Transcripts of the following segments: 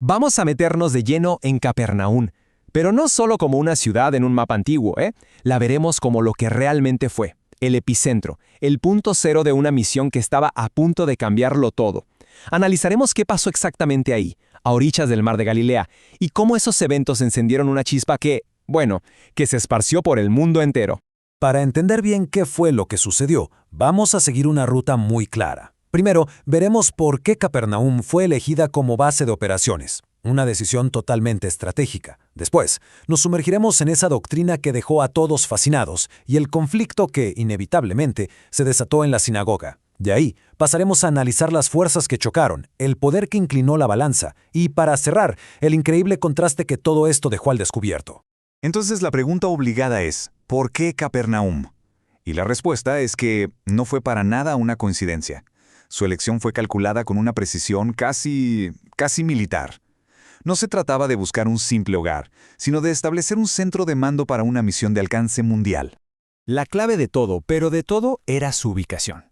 Vamos a meternos de lleno en Capernaum, pero no solo como una ciudad en un mapa antiguo, ¿eh? La veremos como lo que realmente fue, el epicentro, el punto cero de una misión que estaba a punto de cambiarlo todo. Analizaremos qué pasó exactamente ahí, a orillas del mar de Galilea, y cómo esos eventos encendieron una chispa que se esparció por el mundo entero. Para entender bien qué fue lo que sucedió, vamos a seguir una ruta muy clara. Primero, veremos por qué Capernaum fue elegida como base de operaciones, una decisión totalmente estratégica. Después, nos sumergiremos en esa doctrina que dejó a todos fascinados y el conflicto que, inevitablemente, se desató en la sinagoga. De ahí, pasaremos a analizar las fuerzas que chocaron, el poder que inclinó la balanza y, para cerrar, el increíble contraste que todo esto dejó al descubierto. Entonces la pregunta obligada es, ¿por qué Capernaum? Y la respuesta es que no fue para nada una coincidencia. Su elección fue calculada con una precisión casi militar. No se trataba de buscar un simple hogar, sino de establecer un centro de mando para una misión de alcance mundial. La clave de todo, pero de todo, era su ubicación.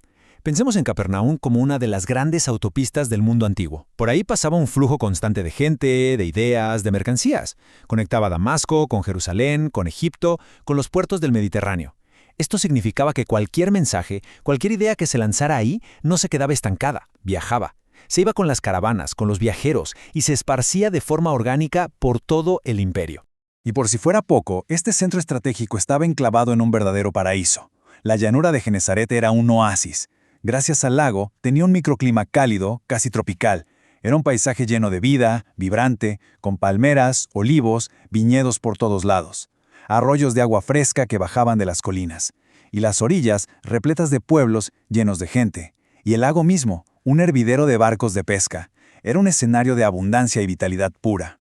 Pensemos en Capernaum como una de las grandes autopistas del mundo antiguo. Por ahí pasaba un flujo constante de gente, de ideas, de mercancías. Conectaba Damasco con Jerusalén, con Egipto, con los puertos del Mediterráneo. Esto significaba que cualquier mensaje, cualquier idea que se lanzara ahí, no se quedaba estancada, viajaba. Se iba con las caravanas, con los viajeros, y se esparcía de forma orgánica por todo el imperio. Y por si fuera poco, este centro estratégico estaba enclavado en un verdadero paraíso. La llanura de Genesaret era un oasis. Gracias al lago, tenía un microclima cálido, casi tropical. Era un paisaje lleno de vida, vibrante, con palmeras, olivos, viñedos por todos lados. Arroyos de agua fresca que bajaban de las colinas, y las orillas repletas de pueblos llenos de gente, y el lago mismo, un hervidero de barcos de pesca. Era un escenario de abundancia y vitalidad pura.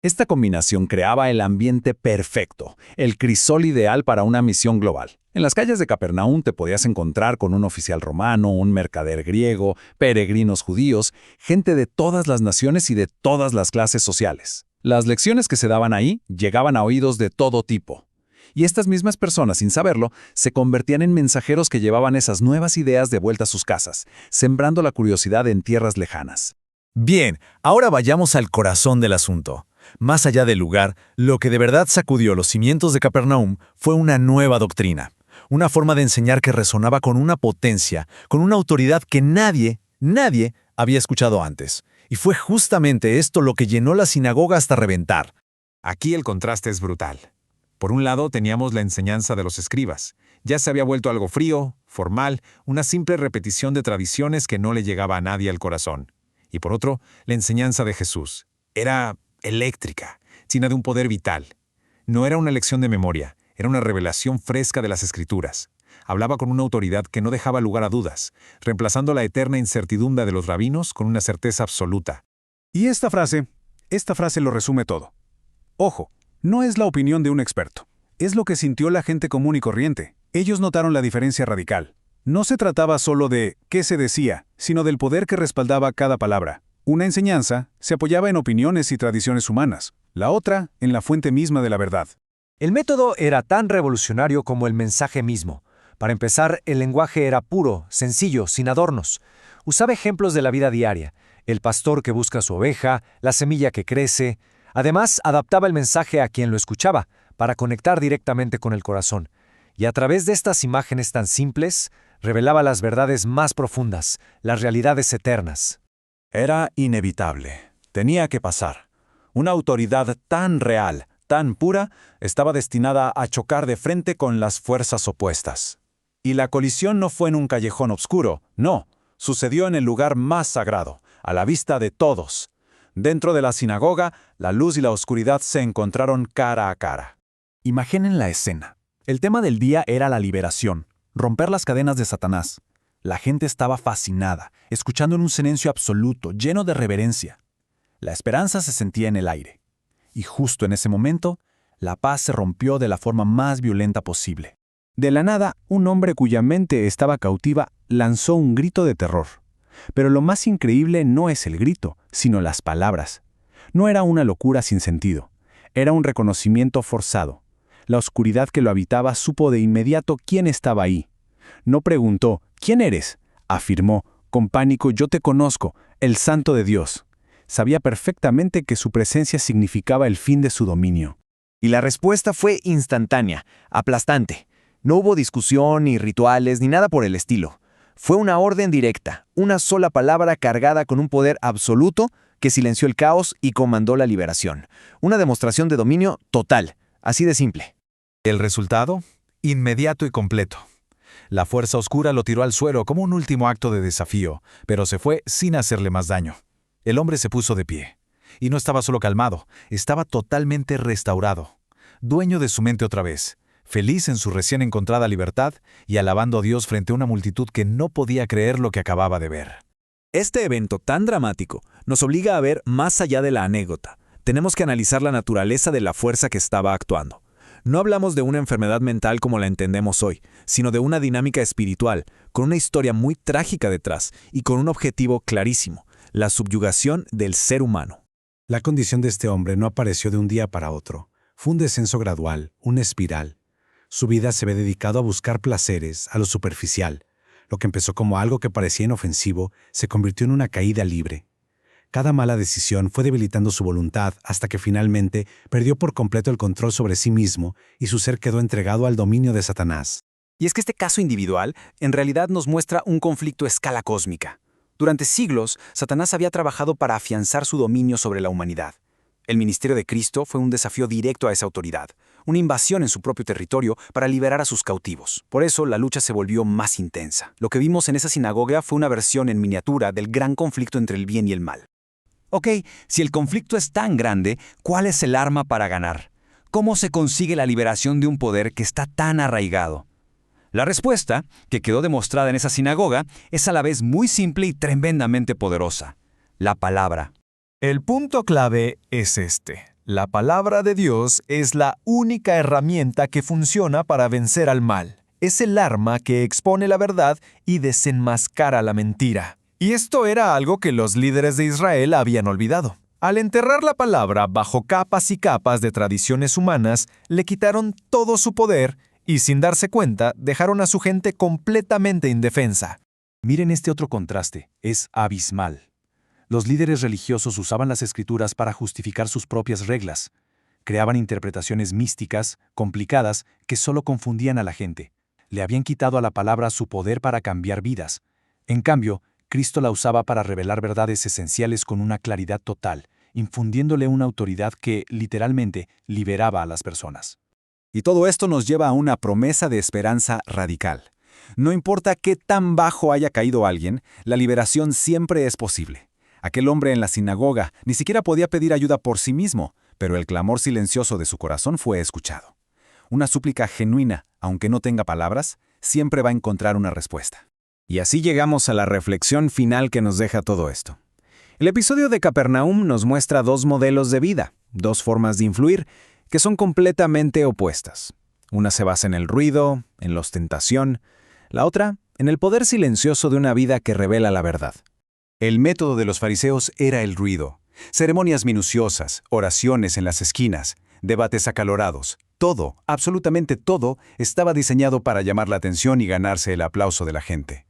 Esta combinación creaba el ambiente perfecto, el crisol ideal para una misión global. En las calles de Capernaum te podías encontrar con un oficial romano, un mercader griego, peregrinos judíos, gente de todas las naciones y de todas las clases sociales. Las lecciones que se daban ahí llegaban a oídos de todo tipo. Y estas mismas personas, sin saberlo, se convertían en mensajeros que llevaban esas nuevas ideas de vuelta a sus casas, sembrando la curiosidad en tierras lejanas. Bien, ahora vayamos al corazón del asunto. Más allá del lugar, lo que de verdad sacudió los cimientos de Capernaum fue una nueva doctrina, una forma de enseñar que resonaba con una potencia, con una autoridad que nadie había escuchado antes. Y fue justamente esto lo que llenó la sinagoga hasta reventar. Aquí el contraste es brutal. Por un lado teníamos la enseñanza de los escribas. Ya se había vuelto algo frío, formal, una simple repetición de tradiciones que no le llegaba a nadie al corazón. Y por otro, la enseñanza de Jesús. Era eléctrica, llena de un poder vital. No era una lección de memoria, era una revelación fresca de las Escrituras. Hablaba con una autoridad que no dejaba lugar a dudas, reemplazando la eterna incertidumbre de los rabinos con una certeza absoluta. Y esta frase lo resume todo. Ojo, no es la opinión de un experto. Es lo que sintió la gente común y corriente. Ellos notaron la diferencia radical. No se trataba solo de qué se decía, sino del poder que respaldaba cada palabra. Una enseñanza se apoyaba en opiniones y tradiciones humanas, la otra en la fuente misma de la verdad. El método era tan revolucionario como el mensaje mismo. Para empezar, el lenguaje era puro, sencillo, sin adornos. Usaba ejemplos de la vida diaria, el pastor que busca su oveja, la semilla que crece. Además, adaptaba el mensaje a quien lo escuchaba, para conectar directamente con el corazón. Y a través de estas imágenes tan simples, revelaba las verdades más profundas, las realidades eternas. Era inevitable. Tenía que pasar. Una autoridad tan real, tan pura, estaba destinada a chocar de frente con las fuerzas opuestas. Y la colisión no fue en un callejón oscuro, no. Sucedió en el lugar más sagrado, a la vista de todos. Dentro de la sinagoga, la luz y la oscuridad se encontraron cara a cara. Imaginen la escena. El tema del día era la liberación, romper las cadenas de Satanás. La gente estaba fascinada, escuchando en un silencio absoluto, lleno de reverencia. La esperanza se sentía en el aire. Y justo en ese momento, la paz se rompió de la forma más violenta posible. De la nada, un hombre cuya mente estaba cautiva lanzó un grito de terror. Pero lo más increíble no es el grito, sino las palabras. No era una locura sin sentido. Era un reconocimiento forzado. La oscuridad que lo habitaba supo de inmediato quién estaba ahí. No preguntó, ¿quién eres? Afirmó, con pánico, yo te conozco, el Santo de Dios. Sabía perfectamente que su presencia significaba el fin de su dominio. Y la respuesta fue instantánea, aplastante. No hubo discusión, ni rituales, ni nada por el estilo. Fue una orden directa, una sola palabra cargada con un poder absoluto que silenció el caos y comandó la liberación. Una demostración de dominio total, así de simple. El resultado, inmediato y completo. La fuerza oscura lo tiró al suelo como un último acto de desafío, pero se fue sin hacerle más daño. El hombre se puso de pie. Y no estaba solo calmado, estaba totalmente restaurado. Dueño de su mente otra vez, feliz en su recién encontrada libertad y alabando a Dios frente a una multitud que no podía creer lo que acababa de ver. Este evento tan dramático nos obliga a ver más allá de la anécdota. Tenemos que analizar la naturaleza de la fuerza que estaba actuando. No hablamos de una enfermedad mental como la entendemos hoy, sino de una dinámica espiritual, con una historia muy trágica detrás y con un objetivo clarísimo: la subyugación del ser humano. La condición de este hombre no apareció de un día para otro. Fue un descenso gradual, una espiral. Su vida se ve dedicado a buscar placeres, a lo superficial. Lo que empezó como algo que parecía inofensivo se convirtió en una caída libre. Cada mala decisión fue debilitando su voluntad hasta que finalmente perdió por completo el control sobre sí mismo y su ser quedó entregado al dominio de Satanás. Y es que este caso individual en realidad nos muestra un conflicto a escala cósmica. Durante siglos, Satanás había trabajado para afianzar su dominio sobre la humanidad. El ministerio de Cristo fue un desafío directo a esa autoridad, una invasión en su propio territorio para liberar a sus cautivos. Por eso, la lucha se volvió más intensa. Lo que vimos en esa sinagoga fue una versión en miniatura del gran conflicto entre el bien y el mal. Ok, si el conflicto es tan grande, ¿cuál es el arma para ganar? ¿Cómo se consigue la liberación de un poder que está tan arraigado? La respuesta, que quedó demostrada en esa sinagoga, es a la vez muy simple y tremendamente poderosa: la palabra. El punto clave es este. La palabra de Dios es la única herramienta que funciona para vencer al mal. Es el arma que expone la verdad y desenmascara la mentira. Y esto era algo que los líderes de Israel habían olvidado. Al enterrar la palabra bajo capas y capas de tradiciones humanas, le quitaron todo su poder y, sin darse cuenta, dejaron a su gente completamente indefensa. Miren este otro contraste, es abismal. Los líderes religiosos usaban las escrituras para justificar sus propias reglas. Creaban interpretaciones místicas, complicadas, que solo confundían a la gente. Le habían quitado a la palabra su poder para cambiar vidas. En cambio, Cristo la usaba para revelar verdades esenciales con una claridad total, infundiéndole una autoridad que, literalmente, liberaba a las personas. Y todo esto nos lleva a una promesa de esperanza radical. No importa qué tan bajo haya caído alguien, la liberación siempre es posible. Aquel hombre en la sinagoga ni siquiera podía pedir ayuda por sí mismo, pero el clamor silencioso de su corazón fue escuchado. Una súplica genuina, aunque no tenga palabras, siempre va a encontrar una respuesta. Y así llegamos a la reflexión final que nos deja todo esto. El episodio de Capernaum nos muestra dos modelos de vida, dos formas de influir, que son completamente opuestas. Una se basa en el ruido, en la ostentación, la otra en el poder silencioso de una vida que revela la verdad. El método de los fariseos era el ruido. Ceremonias minuciosas, oraciones en las esquinas, debates acalorados. Todo, absolutamente todo, estaba diseñado para llamar la atención y ganarse el aplauso de la gente.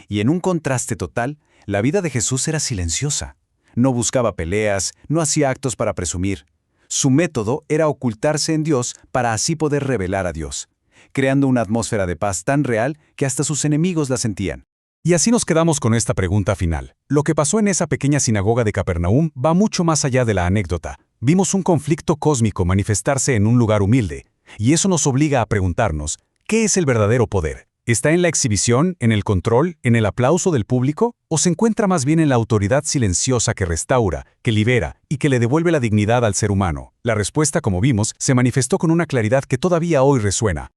Y en un contraste total, la vida de Jesús era silenciosa. No buscaba peleas, no hacía actos para presumir. Su método era ocultarse en Dios para así poder revelar a Dios, creando una atmósfera de paz tan real que hasta sus enemigos la sentían. Y así nos quedamos con esta pregunta final. Lo que pasó en esa pequeña sinagoga de Capernaum va mucho más allá de la anécdota. Vimos un conflicto cósmico manifestarse en un lugar humilde, y eso nos obliga a preguntarnos, ¿qué es el verdadero poder? ¿Está en la exhibición, en el control, en el aplauso del público? ¿O se encuentra más bien en la autoridad silenciosa que restaura, que libera y que le devuelve la dignidad al ser humano? La respuesta, como vimos, se manifestó con una claridad que todavía hoy resuena.